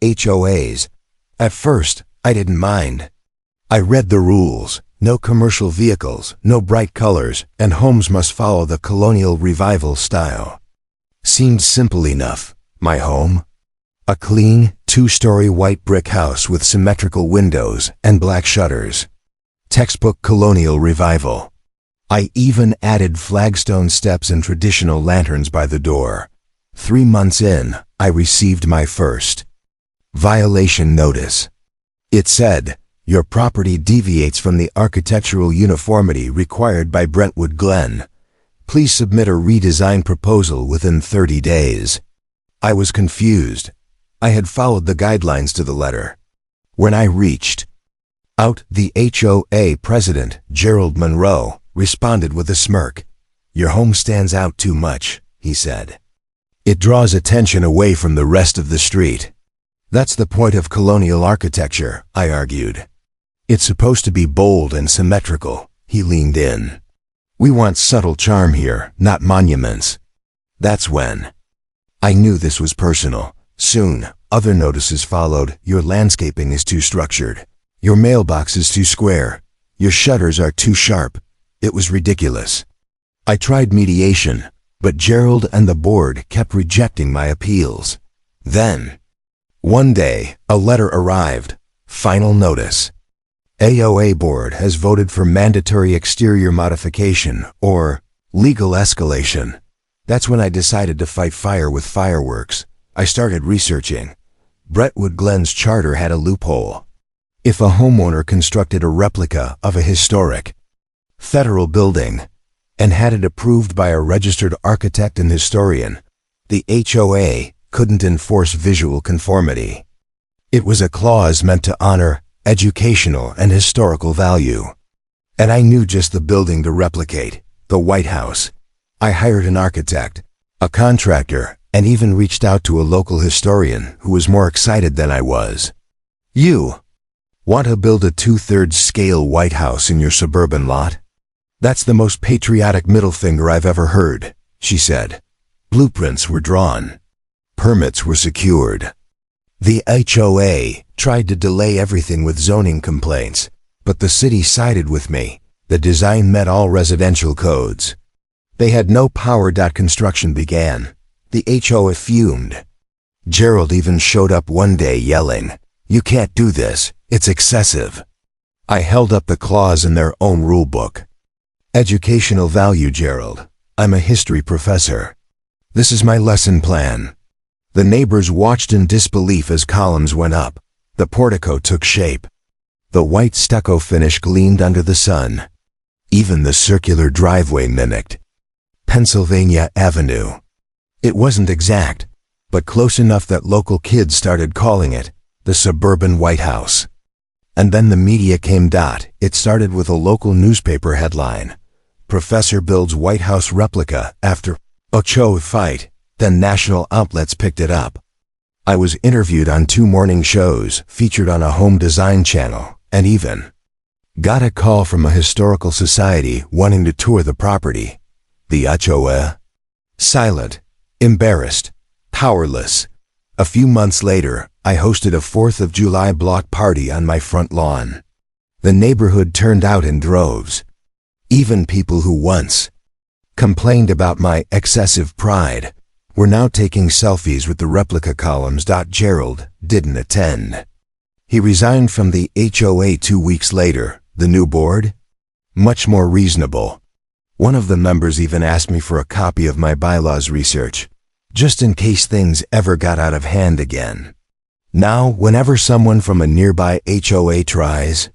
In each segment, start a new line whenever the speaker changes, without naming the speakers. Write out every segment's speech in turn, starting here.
HOAs. At first, I didn't mind. I read the rules: no commercial vehicles, no bright colors, and homes must follow the colonial revival style. Seemed simple enough. My home? A clean, two-story white brick house with symmetrical windows and black shutters. Textbook colonial revival. I even added flagstone steps and traditional lanterns by the door. 3 months in, I received my first violation notice. It said, "Your property deviates from the architectural uniformity required by Brentwood Glen. Please submit a redesign proposal within 30 days." I was confused. I had followed the guidelines to the letter. When I reached out, the HOA president, Gerald Monroe, responded with a smirk. "Your home stands out too much," he said. "It draws attention away from the rest of the street." "That's the point of colonial architecture," I argued. "It's supposed to be bold and symmetrical," he leaned in. "We want subtle charm here, not monuments." That's when I knew this was personal. Soon, other notices followed. "Your landscaping is too structured. Your mailbox is too square. Your shutters are too sharp." It was ridiculous. I tried mediation, but Gerald and the board kept rejecting my appeals. Then, one day, a letter arrived. Final notice. AOA board has voted for mandatory exterior modification, or legal escalation. That's when I decided to fight fire with fireworks. I started researching. Brentwood Glen's charter had a loophole. If a homeowner constructed a replica of a historic federal building and had it approved by a registered architect and historian, the HOA couldn't enforce visual conformity. It was a clause meant to honor educational and historical value. And I knew just the building to replicate, the White House. I hired an architect, a contractor, and even reached out to a local historian who was more excited than I was. "You want to build a 2/3 scale White House in your suburban lot? That's the most patriotic middle finger I've ever heard," she said. Blueprints were drawn. Permits were secured. The HOA tried to delay everything with zoning complaints, but the city sided with me. The design met all residential codes. They had no power. Construction began. The HOA fumed. Gerald even showed up one day yelling, "You can't do this, it's excessive." I held up the clause in their own rule book. "Educational value, Gerald. I'm a history professor. This is my lesson plan." The neighbors watched in disbelief as columns went up. The portico took shape. The white stucco finish gleamed under the sun. Even the circular driveway mimicked Pennsylvania Avenue. It wasn't exact, but close enough that local kids started calling it the suburban White House. And then the media came. It started with a local newspaper headline: "Professor builds White House replica after HOA fight." Then national outlets picked it up. I was interviewed on 2 morning shows, featured on a home design channel, and even got a call from a historical society wanting to tour the property. The HOA? Silent, embarrassed, powerless. A few months later, I hosted a 4th of July block party on my front lawn. The neighborhood turned out in droves. Even people who once complained about my excessive pride were now taking selfies with the replica columns. Gerald didn't attend. He resigned from the HOA 2 weeks later. The new board? Much more reasonable. One of the members even asked me for a copy of my bylaws research, just in case things ever got out of hand again. Now, whenever someone from a nearby HOA tries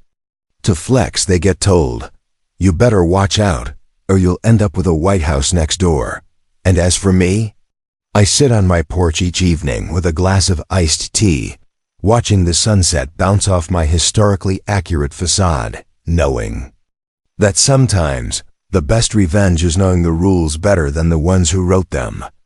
to flex, they get told, "You better watch out, or you'll end up with a White House next door." And as for me, I sit on my porch each evening with a glass of iced tea, watching the sunset bounce off my historically accurate facade, knowing that sometimes the best revenge is knowing the rules better than the ones who wrote them.